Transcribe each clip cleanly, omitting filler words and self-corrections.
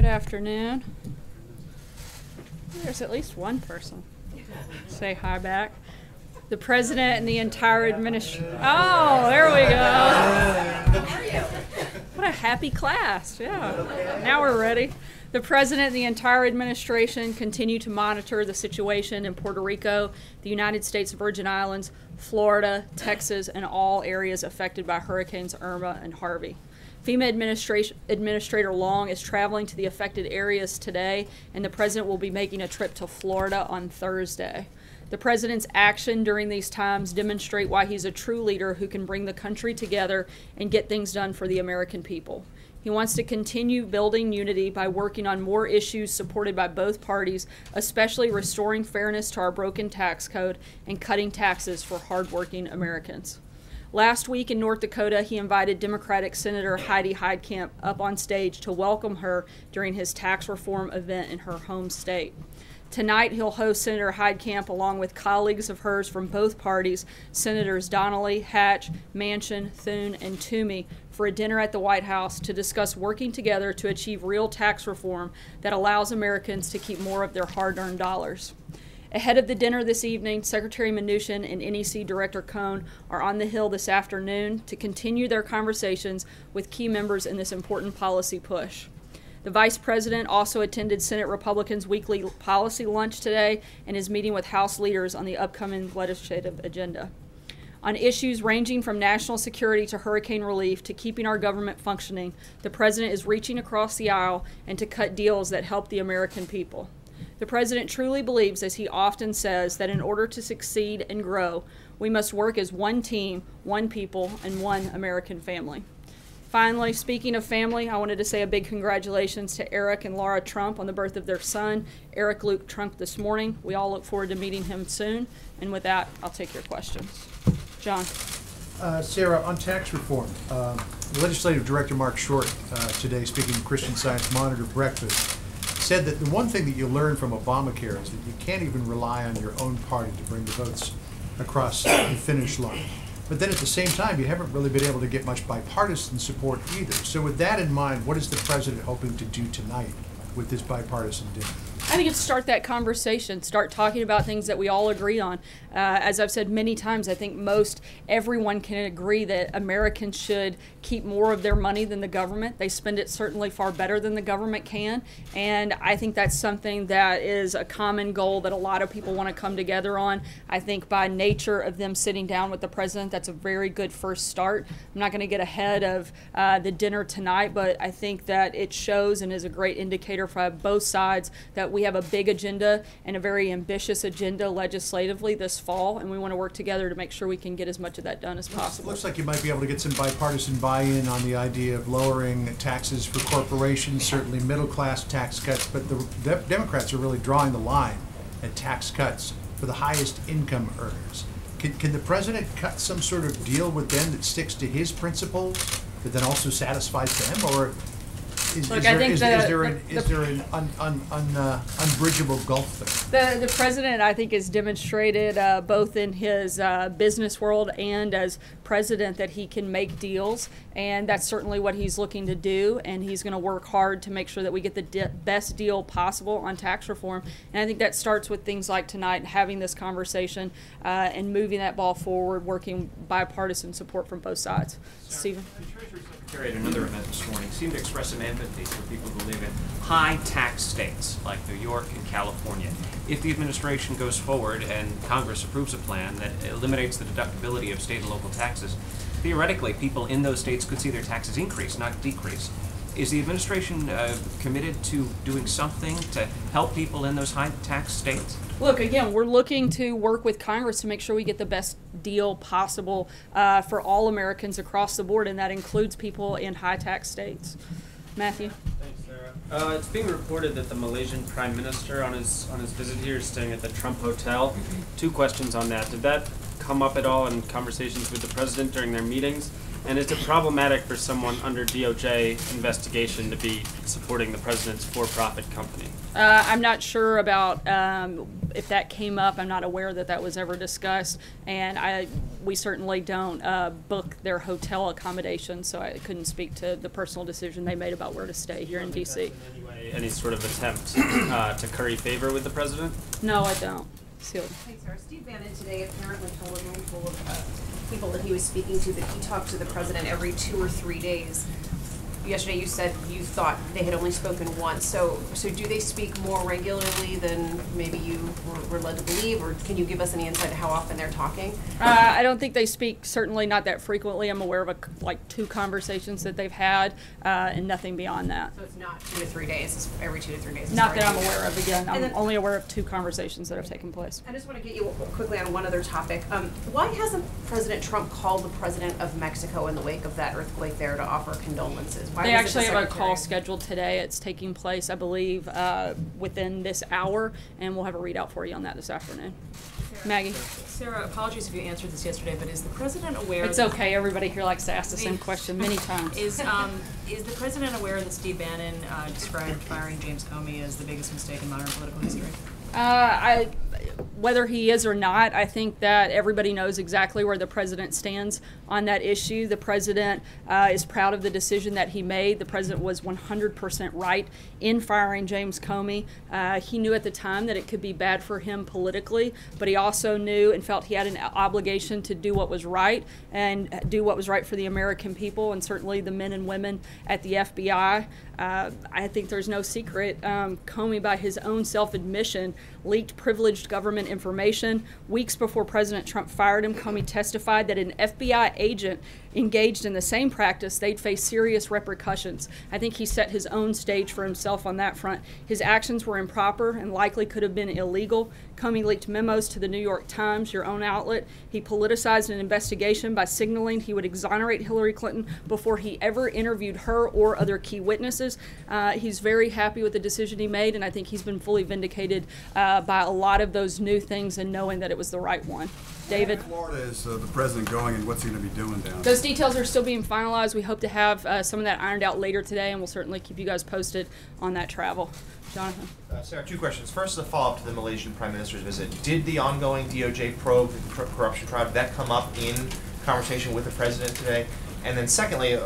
Good afternoon. There's at least one person. Say hi back. The President and the entire administration. Oh, there we go. What a happy class. Yeah. Now we're ready. The President and the entire administration continue to monitor the situation in Puerto Rico, the United States Virgin Islands, Florida, Texas, and all areas affected by Hurricanes Irma and Harvey. FEMA Administrator Long is traveling to the affected areas today, and the President will be making a trip to Florida on Thursday. The President's action during these times demonstrate why he's a true leader who can bring the country together and get things done for the American people. He wants to continue building unity by working on more issues supported by both parties, especially restoring fairness to our broken tax code and cutting taxes for hardworking Americans. Last week in North Dakota, he invited Democratic Senator Heidi Heitkamp up on stage to welcome her during his tax reform event in her home state. Tonight, he'll host Senator Heitkamp along with colleagues of hers from both parties, Senators Donnelly, Hatch, Manchin, Thune, and Toomey, for a dinner at the White House to discuss working together to achieve real tax reform that allows Americans to keep more of their hard-earned dollars. Ahead of the dinner this evening, Secretary Mnuchin and NEC Director Cohn are on the Hill this afternoon to continue their conversations with key members in this important policy push. The Vice President also attended Senate Republicans' weekly policy lunch today and is meeting with House leaders on the upcoming legislative agenda. On issues ranging from national security to hurricane relief to keeping our government functioning, the President is reaching across the aisle and to cut deals that help the American people. The President truly believes, as he often says, that in order to succeed and grow, we must work as one team, one people, and one American family. Finally, speaking of family, I wanted to say a big congratulations to Eric and Laura Trump on the birth of their son, Eric Luke Trump, this morning. We all look forward to meeting him soon. And with that, I'll take your questions. John. Sarah, on tax reform, Legislative Director Mark Short today, speaking to Christian Science Monitor Breakfast, said that the one thing that you learn from Obamacare is that you can't even rely on your own party to bring the votes across the finish line. But then at the same time, you haven't really been able to get much bipartisan support either. So with that in mind, what is the President hoping to do tonight with this bipartisan dinner? I think it's start that conversation, start talking about things that we all agree on. As I've said many times, I think everyone can agree that Americans should keep more of their money than the government. They spend it certainly far better than the government can. And I think that's something that is a common goal that a lot of people want to come together on. I think by nature of them sitting down with the President, that's a very good first start. I'm not going to get ahead of the dinner tonight, but I think that it shows and is a great indicator for both sides that we have a big agenda and a very ambitious agenda legislatively this fall, and we want to work together to make sure we can get as much of that done as possible. Looks like you might be able to get some bipartisan buy-in on the idea of lowering taxes for corporations, certainly middle-class tax cuts, but the Democrats are really drawing the line at tax cuts for the highest income earners. Can the President cut some sort of deal with them that sticks to his principles, but then also satisfies them, or is there an unbridgeable gulf there? The President, I think, has demonstrated both in his business world and as President that he can make deals, and that's certainly what he's looking to do, and he's going to work hard to make sure that we get the best deal possible on tax reform. And I think that starts with things like tonight, having this conversation and moving that ball forward, working bipartisan support from both sides. Stephen? At another event this morning seemed to express some empathy for people who live in high tax states like New York and California. If the administration goes forward and Congress approves a plan that eliminates the deductibility of state and local taxes, theoretically people in those states could see their taxes increase, not decrease. Is the administration committed to doing something to help people in those high tax states? Look, again, we're looking to work with Congress to make sure we get the best deal possible for all Americans across the board, and that includes people in high tax states. Matthew? Thanks, Sarah. It's being reported that the Malaysian Prime Minister on his visit here is staying at the Trump Hotel. Two questions on that. Did that come up at all in conversations with the President during their meetings? And is it problematic for someone under DOJ investigation to be supporting the President's for-profit company? I'm not sure about if that came up. I'm not aware that that was ever discussed, and we certainly don't book their hotel accommodations, so I couldn't speak to the personal decision they made about where to stay here in D.C. any sort of attempt to curry favor with the president? No, I don't. Celia. Thanks, Sarah. Steve Bannon today apparently told a room full of people that he was speaking to that he talked to the president every 2 or 3 days. Yesterday you said you thought they had only spoken once. So do they speak more regularly than maybe you were led to believe, or can you give us any insight to how often they're talking? I don't think they speak, certainly not that frequently. I'm aware of like 2 conversations that they've had, and nothing beyond that. So it's not 2 to 3 days, it's every 2 to 3 days. Not that I'm aware of. Again, And I'm then- only aware of 2 conversations that have taken place. I just want to get you quickly on one other topic. Why hasn't President Trump called the president of Mexico in the wake of that earthquake there to offer condolences? Why They was it actually the have a call secretary? scheduled today. It's taking place, I believe, within this hour, and we'll have a readout for you on that this afternoon. Maggie? Sarah, apologies if you answered this yesterday, but is the president aware? It's okay. Everybody here likes to ask the same question many times. Is the president aware that Steve Bannon described firing James Comey as the biggest mistake in modern political history? Whether he is or not, I think that everybody knows exactly where the president stands on that issue. The president is proud of the decision that he made. The president was 100% right in firing James Comey. He knew at the time that it could be bad for him politically, but he also knew and felt he had an obligation to do what was right and do what was right for the American people and certainly the men and women at the FBI. I think there's no secret. Comey, by his own self-admission, leaked privileged government information. Weeks before President Trump fired him, Comey testified that an FBI agent engaged in the same practice, they'd face serious repercussions. I think he set his own stage for himself on that front. His actions were improper and likely could have been illegal. Comey leaked memos to the New York Times, your own outlet. He politicized an investigation by signaling he would exonerate Hillary Clinton before he ever interviewed her or other key witnesses. He's very happy with the decision he made, and I think he's been fully vindicated by a lot of those new things and knowing that it was the right one. David? Florida is the president going, and what's he going to be doing down there? Those details are still being finalized. We hope to have some of that ironed out later today, and we'll certainly keep you guys posted on that travel. Jonathan? Sarah, 2 questions. First, as a follow-up to the Malaysian Prime Minister's visit. Did the ongoing DOJ probe, the corruption trial, did that come up in conversation with the president today? And then secondly,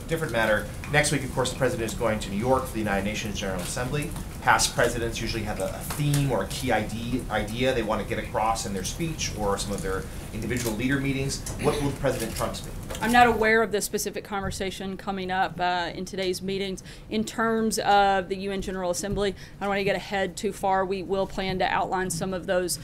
different matter, next week, of course, the president is going to New York for the United Nations General Assembly. Past presidents usually have a theme or a key idea they want to get across in their speech or some of their individual leader meetings. What will President Trump speak? I'm not aware of the specific conversation coming up in today's meetings. In terms of the UN General Assembly, I don't want to get ahead too far. We will plan to outline some of those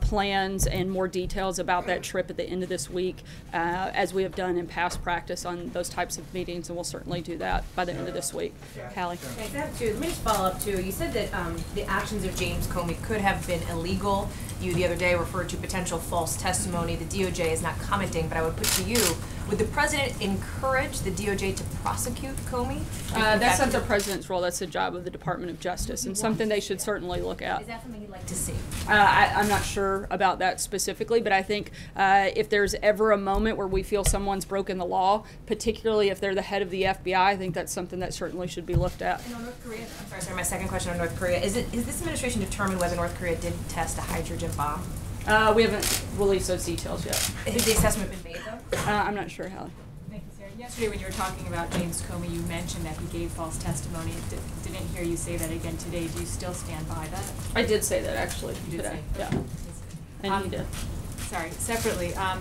plans and more details about that trip at the end of this week, as we have done in past practice on those types of meetings, and we'll certainly do that by the end of this week. Callie? Thanks. I have 2. Let me just follow up too. You said that the actions of James Comey could have been illegal. You the other day referred to potential false testimony. The DOJ is not commenting, but I would put to you, would the president encourage the DOJ to prosecute Comey? That's not the president's role. That's the job of the Department of Justice, and something they should certainly look at. Is that something you'd like to see? I'm not sure about that specifically, but I think if there's ever a moment where we feel someone's broken the law, particularly if they're the head of the FBI, I think that's something that certainly should be looked at. And on North Korea, I'm sorry, my second question on North Korea. Is this administration determined whether North Korea did test a hydrogen bomb? We haven't released those details yet. Has the assessment been made though? I'm not sure, Hallie. Thank you, Sarah. Yesterday when you were talking about James Comey, you mentioned that he gave false testimony. Didn't hear you say that again today. Do you still stand by that? I did say that actually You did today. say Yeah, that. and he did. Sorry, separately, on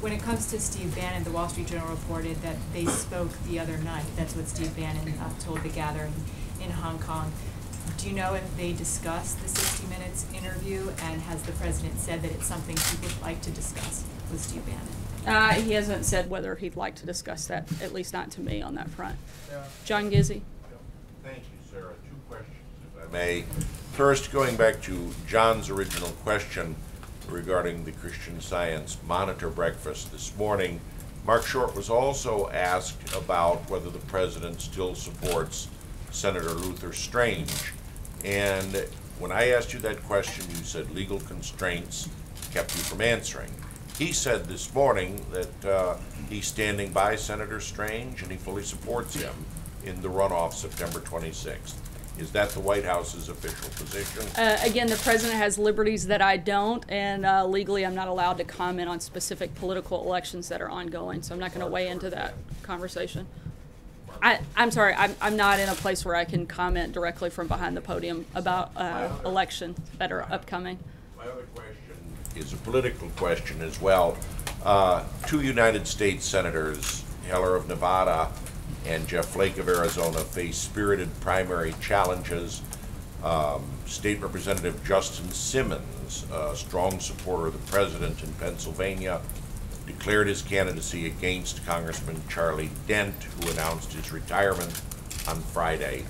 when it comes to Steve Bannon, the Wall Street Journal reported that they spoke the other night. That's what Steve Bannon told the gathering in Hong Kong. Do you know if they discussed the 60 Minutes interview, and has the president said that it's something he would like to discuss with Steve Bannon? He hasn't said whether he'd like to discuss that, at least not to me on that front. John Gizzi? Thank you, Sarah. 2 questions, if I may. First, going back to John's original question regarding the Christian Science Monitor breakfast this morning, Mark Short was also asked about whether the president still supports Senator Luther Strange. And when I asked you that question, you said legal constraints kept you from answering. He said this morning that he's standing by Senator Strange and he fully supports him in the runoff September 26th. Is that the White House's official position? Again, the president has liberties that I don't, and legally I'm not allowed to comment on specific political elections that are ongoing, so I'm not going to weigh into that conversation. I'm sorry, I'm not in a place where I can comment directly from behind the podium about elections that are upcoming. My other question is a political question as well. Two United States senators, Heller of Nevada and Jeff Flake of Arizona, face spirited primary challenges. State Representative Justin Simmons, a strong supporter of the president in Pennsylvania, declared his candidacy against Congressman Charlie Dent, who announced his retirement on Friday.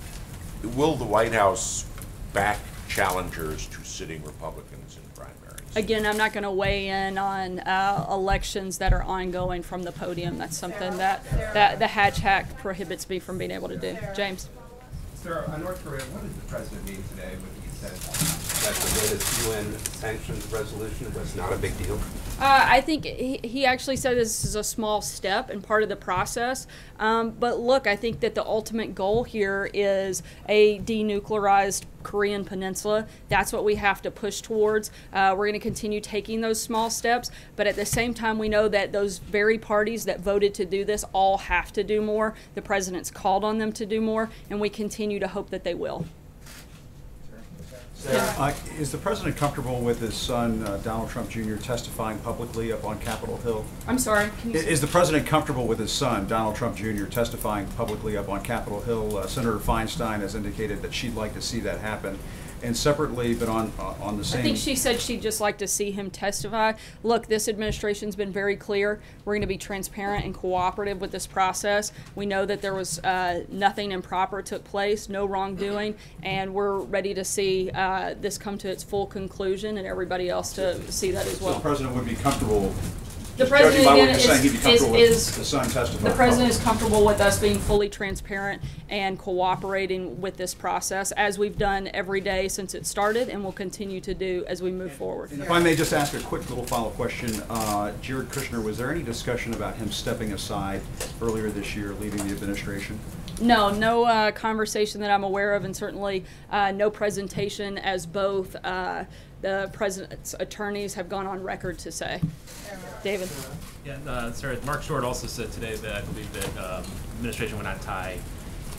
Will the White House back challengers to sitting Republicans in primaries? Again, I'm not going to weigh in on elections that are ongoing from the podium. That's something that the Hatch Act prohibits me from being able to do. James? Sir, on North Korea, what did the president mean today when he said that the latest UN sanctions resolution was not a big deal? I think he actually said this is a small step and part of the process. But look, I think that the ultimate goal here is a denuclearized Korean peninsula. That's what we have to push towards. We're going to continue taking those small steps, but at the same time, we know that those very parties that voted to do this all have to do more. The president's called on them to do more, and we continue to hope that they will. Is the president comfortable with his son, Donald Trump Jr., testifying publicly up on Capitol Hill? I'm sorry, can you say? Is the president comfortable with his son, Donald Trump Jr., testifying publicly up on Capitol Hill? Senator Feinstein has indicated that she'd like to see that happen. And separately, but on the same... I think she said she'd just like to see him testify. Look, this administration's been very clear. We're going to be transparent and cooperative with this process. We know that there was nothing improper took place, no wrongdoing, and we're ready to see this come to its full conclusion and everybody else to see that as well. So the president would be comfortable... The president, again, the president is comfortable with us being fully transparent and cooperating with this process, as we've done every day since it started, and will continue to do as we move forward. If I may just ask a quick little follow-up question, Jared Kushner, was there any discussion about him stepping aside earlier this year, leaving the administration? No conversation that I'm aware of, and certainly no presentation, as both the president's attorneys have gone on record to say. David? Yeah, sir, Mark Short also said today that I believe that administration would not tie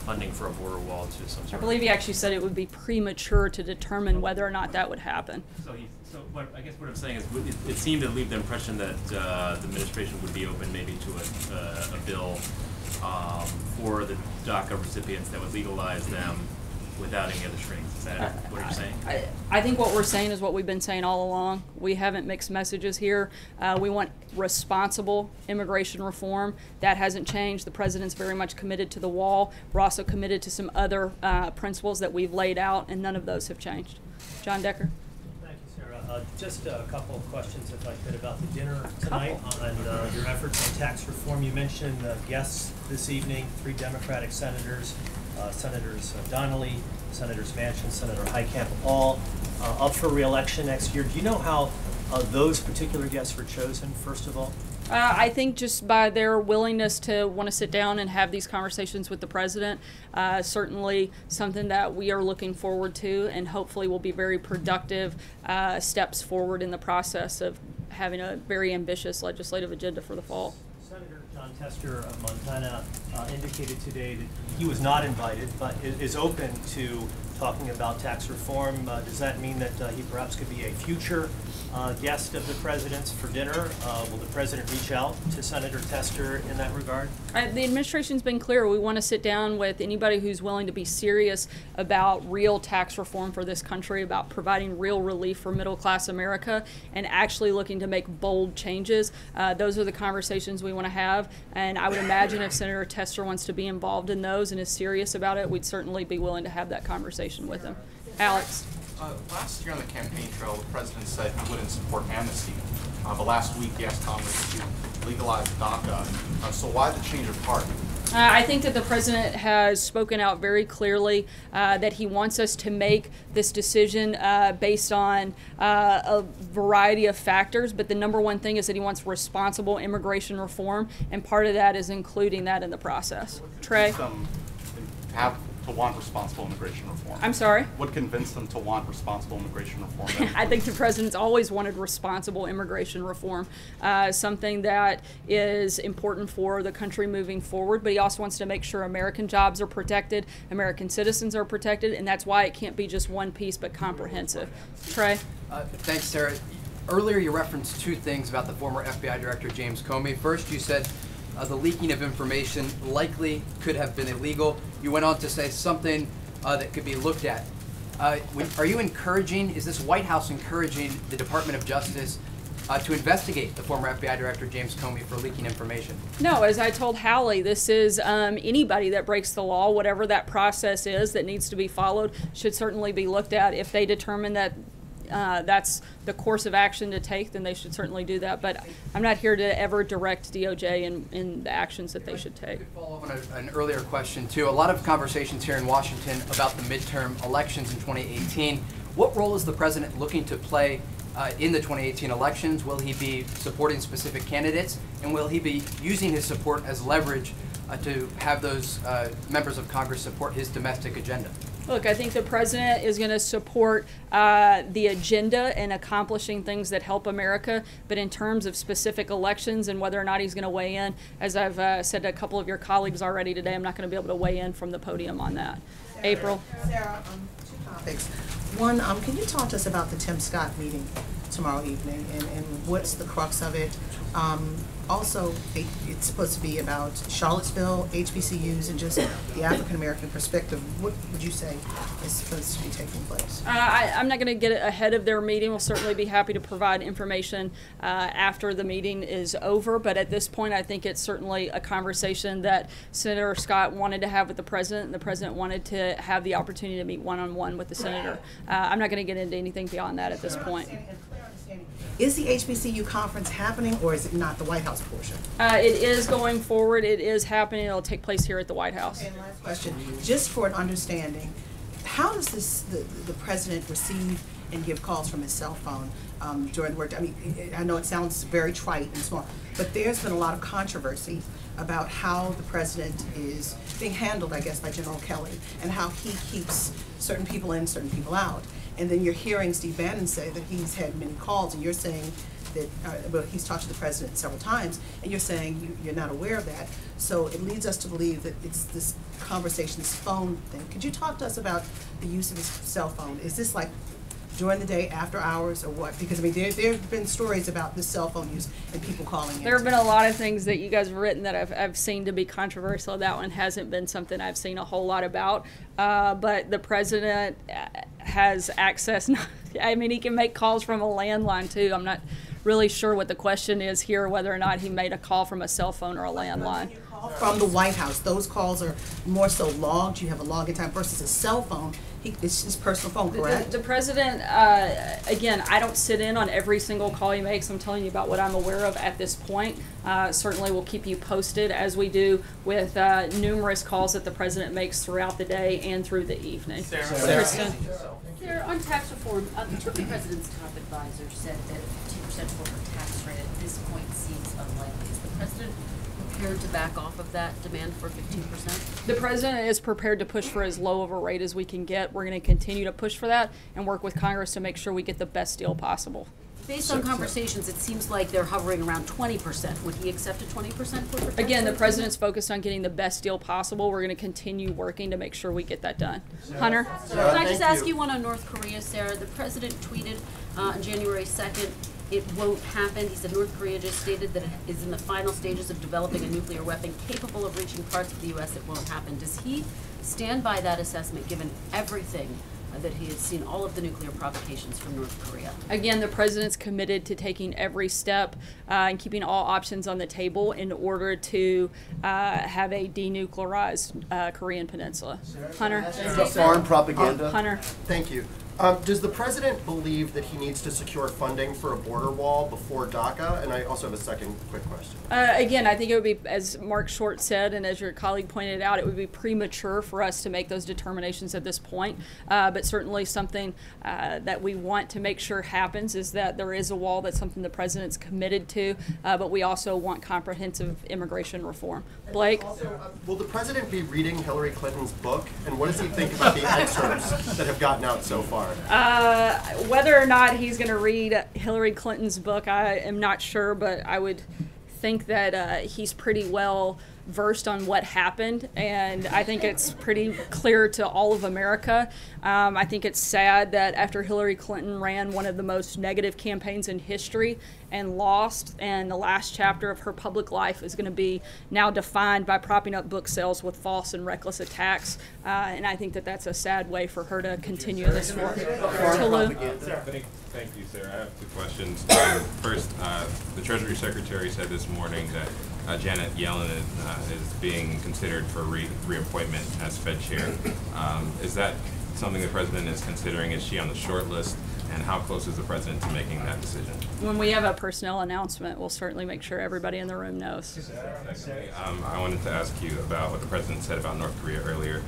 funding for a border wall to some sort I believe he actually said it would be premature to determine whether or not that would happen. So I guess what I'm saying is it seemed to leave the impression that the administration would be open maybe to a bill for the DACA recipients that would legalize them without any other strings. Is that what you're saying? I think what we're saying is what we've been saying all along. We haven't mixed messages here. We want responsible immigration reform. That hasn't changed. The president's very much committed to the wall. We're also committed to some other principles that we've laid out, and none of those have changed. John Decker. Thank you, Sarah. Just a couple of questions, if I could, about the dinner tonight on your efforts on tax reform. You mentioned guests this evening, 3 Democratic senators. Senators Donnelly, Senators Manchin, Senator Heitkamp, all up for re-election next year. Do you know how those particular guests were chosen, first of all? I think just by their willingness to want to sit down and have these conversations with the president, certainly something that we are looking forward to, and hopefully will be very productive steps forward in the process of having a very ambitious legislative agenda for the fall. Senator Jon Tester of Montana indicated today that he was not invited, but is open to talking about tax reform. Does that mean that he perhaps could be a future guest of the president's for dinner? Will the president reach out to Senator Tester in that regard? The administration's been clear. We want to sit down with anybody who's willing to be serious about real tax reform for this country, about providing real relief for middle-class America, and actually looking to make bold changes. Those are the conversations we want to have, and I would imagine if Senator Tester wants to be involved in those and is serious about it, we'd certainly be willing to have that conversation with him. Alex? Last year on the campaign trail, the president said he wouldn't support amnesty. But last week he asked Congress to legalize DACA. So why the change of heart? I think that the president has spoken out very clearly that he wants us to make this decision based on a variety of factors, but the number one thing is that he wants responsible immigration reform, and part of that is including that in the process. Trey? Have to want responsible immigration reform? I'm sorry? What convinced them to want responsible immigration reform? I think the president's always wanted responsible immigration reform, something that is important for the country moving forward, but he also wants to make sure American jobs are protected, American citizens are protected, and that's why it can't be just one piece but comprehensive. Trey? Thanks, Sarah. Earlier you referenced two things about the former FBI Director James Comey. First, you said the leaking of information likely could have been illegal. You went on to say something that could be looked at. Are you encouraging, is this White House encouraging the Department of Justice to investigate the former FBI Director James Comey for leaking information? No, as I told Hallie, this is anybody that breaks the law, whatever that process is that needs to be followed, should certainly be looked at. If they determine that that's the course of action to take, then they should certainly do that. But I'm not here to ever direct DOJ in the actions that they should take. Follow up on an earlier question too. A lot of conversations here in Washington about the midterm elections in 2018. What role is the president looking to play in the 2018 elections? Will he be supporting specific candidates, and will he be using his support as leverage to have those members of Congress support his domestic agenda? Look, I think the president is going to support the agenda and accomplishing things that help America, but in terms of specific elections and whether or not he's going to weigh in, as I've said to a couple of your colleagues already today, I'm not going to be able to weigh in from the podium on that. April? Sarah, two topics. One, can you talk to us about the Tim Scott meeting tomorrow evening and what's the crux of it? Also, it's supposed to be about Charlottesville, HBCUs, and just the African-American perspective. What would you say is supposed to be taking place? I'm not going to get ahead of their meeting. We'll certainly be happy to provide information after the meeting is over, but at this point I think it's certainly a conversation that Senator Scott wanted to have with the president, and the president wanted to have the opportunity to meet one-on-one with the senator. I'm not going to get into anything beyond that at this point. Is the HBCU conference happening, or is it not the White House portion? It is going forward. It is happening. It'll take place here at the White House. And last question, just for an understanding, how does the president receive and give calls from his cell phone during the work? I mean, I know it sounds very trite and small, but there's been a lot of controversy about how the president is being handled, I guess, by General Kelly, and how he keeps certain people in, certain people out. And then you're hearing Steve Bannon say that he's had many calls, and you're saying that, well, he's talked to the president several times, and you're saying you're not aware of that. So it leads us to believe that it's this conversation, this phone thing. Could you talk to us about the use of his cell phone? Is this like during the day, after hours, or what? Because, I mean, there have been stories about this cell phone use and people calling in. There have been a lot of things that you guys have written that I've seen to be controversial. That one hasn't been something I've seen a whole lot about. But the president has access. I mean, he can make calls from a landline, too. I'm not really sure what the question is here, whether or not he made a call from a cell phone or a landline. From the White House, those calls are more so logged. You have a login time versus a cell phone. It's his personal phone, correct? The president, again, I don't sit in on every single call he makes. I'm telling you about what I'm aware of at this point. Certainly we'll keep you posted, as we do with numerous calls that the president makes throughout the day and through the evening. Kristen? Sarah, on tax reform, two of the president's top advisors said that 15% corporate tax rate at this point seems unlikely. Is the president prepared to back off of that demand for 15%? The president is prepared to push for as low of a rate as we can get. We're going to continue to push for that and work with Congress to make sure we get the best deal possible. Based on conversations, it seems like they're hovering around 20%. Would he accept a 20% corporate tax Again, the rate? president's focused on getting the best deal possible. We're going to continue working to make sure we get that done. Hunter? Can I just ask you one on North Korea, Sarah? The president tweeted on January 2nd, it won't happen. He said North Korea just stated that it is in the final stages of developing a nuclear weapon capable of reaching parts of the U.S. It won't happen. Does he stand by that assessment, given everything that he has seen, all of the nuclear provocations from North Korea? Again, the president's committed to taking every step and keeping all options on the table in order to have a denuclearized Korean peninsula. Hunter? Foreign propaganda. Hunter? Thank you. Does the president believe that he needs to secure funding for a border wall before DACA? And I also have a second quick question. Again, I think it would be, as Mark Short said, and as your colleague pointed out, it would be premature for us to make those determinations at this point. But certainly something that we want to make sure happens is that there is a wall. That's something the president's committed to. But we also want comprehensive immigration reform. Blake? Also, will the president be reading Hillary Clinton's book? And what does he think about the excerpts that have gotten out so far? Whether or not he's going to read Hillary Clinton's book, I am not sure, but I would think that he's pretty well versed on what happened, and I think it's pretty clear to all of America. I think it's sad that after Hillary Clinton ran one of the most negative campaigns in history and lost, and the last chapter of her public life is going to be now defined by propping up book sales with false and reckless attacks, and I think that that's a sad way for her to continue this work. Thank you, Sarah. I have two questions. First, the Treasury Secretary said this morning that Janet Yellen is being considered for reappointment as Fed chair. Is that something the president is considering? Is she on the short list? And how close is the president to making that decision? When we have a personnel announcement, we'll certainly make sure everybody in the room knows. Secondly, I wanted to ask you about what the president said about North Korea earlier.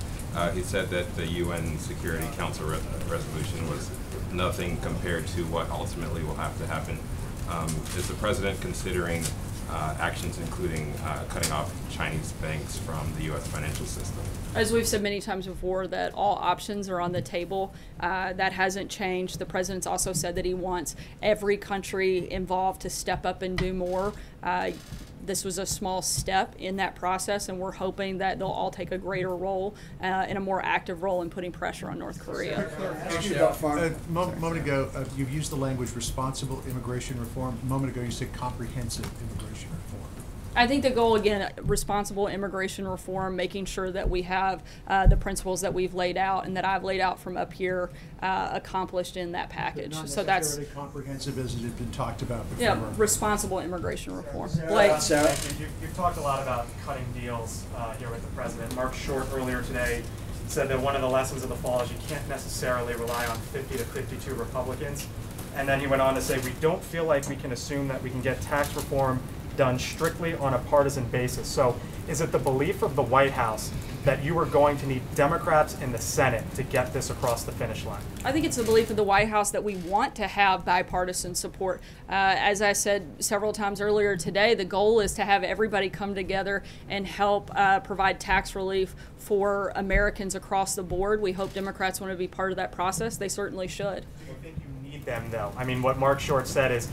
He said that the UN Security Council resolution was nothing compared to what ultimately will have to happen. Is the president considering actions including cutting off Chinese banks from the U.S. financial system? As we've said many times before, that all options are on the table. That hasn't changed. The president's also said that he wants every country involved to step up and do more. This was a small step in that process, and we're hoping that they'll all take a greater role and a more active role in putting pressure on North Korea. A moment ago, you've used the language responsible immigration reform. A moment ago, you said comprehensive immigration reform. I think the goal, again, responsible immigration reform, making sure that we have the principles that we've laid out and that I've laid out from up here accomplished in that package. Not so that's comprehensive as it had been talked about before. Yeah, responsible immigration reform. Blake. You've talked a lot about cutting deals here with the president. Mark Short earlier today said that one of the lessons of the fall is you can't necessarily rely on 50 to 52 Republicans. And then he went on to say, we don't feel like we can assume that we can get tax reform done strictly on a partisan basis. So is it the belief of the White House that you are going to need Democrats in the Senate to get this across the finish line? I think it's the belief of the White House that we want to have bipartisan support. As I said several times earlier today, the goal is to have everybody come together and help provide tax relief for Americans across the board. We hope Democrats want to be part of that process. They certainly should. I think you need them, though. I mean, what Mark Short said is,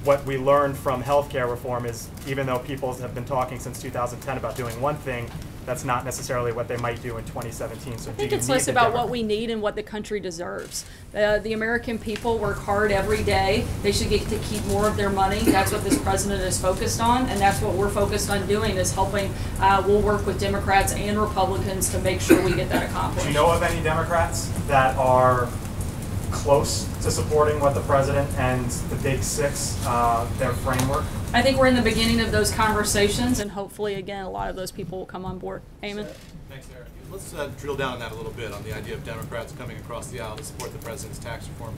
what we learned from healthcare reform is, even though people have been talking since 2010 about doing one thing, that's not necessarily what they might do in 2017. So I think it's less about what we need and what the country deserves. The American people work hard every day. They should get to keep more of their money. That's what this president is focused on, and that's what we're focused on doing, is helping. We'll work with Democrats and Republicans to make sure we get that accomplished. Do you know of any Democrats that are close to supporting what the president and the Big Six, their framework? I think we're in the beginning of those conversations, and hopefully, again, a lot of those people will come on board. Eamon? Thanks, Sarah. Let's drill down on that a little bit, on the idea of Democrats coming across the aisle to support the president's tax reform.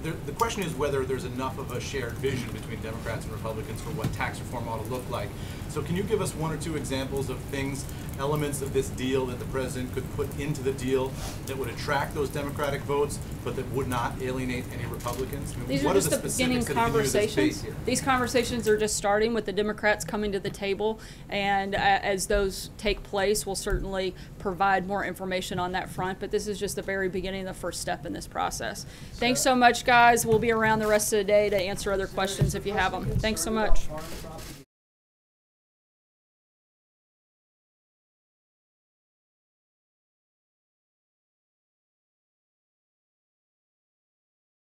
The question is whether there's enough of a shared vision between Democrats and Republicans for what tax reform ought to look like. So can you give us one or two examples of things, elements of this deal that the president could put into the deal that would attract those Democratic votes, but that would not alienate any Republicans? I mean, These are just the beginning conversations. These conversations are just starting with the Democrats coming to the table, and as those take place, we'll certainly provide more information on that front, but this is just the very beginning, the first step in this process. Thanks so much, guys. We'll be around the rest of the day to answer other questions if you have them. Thanks so much.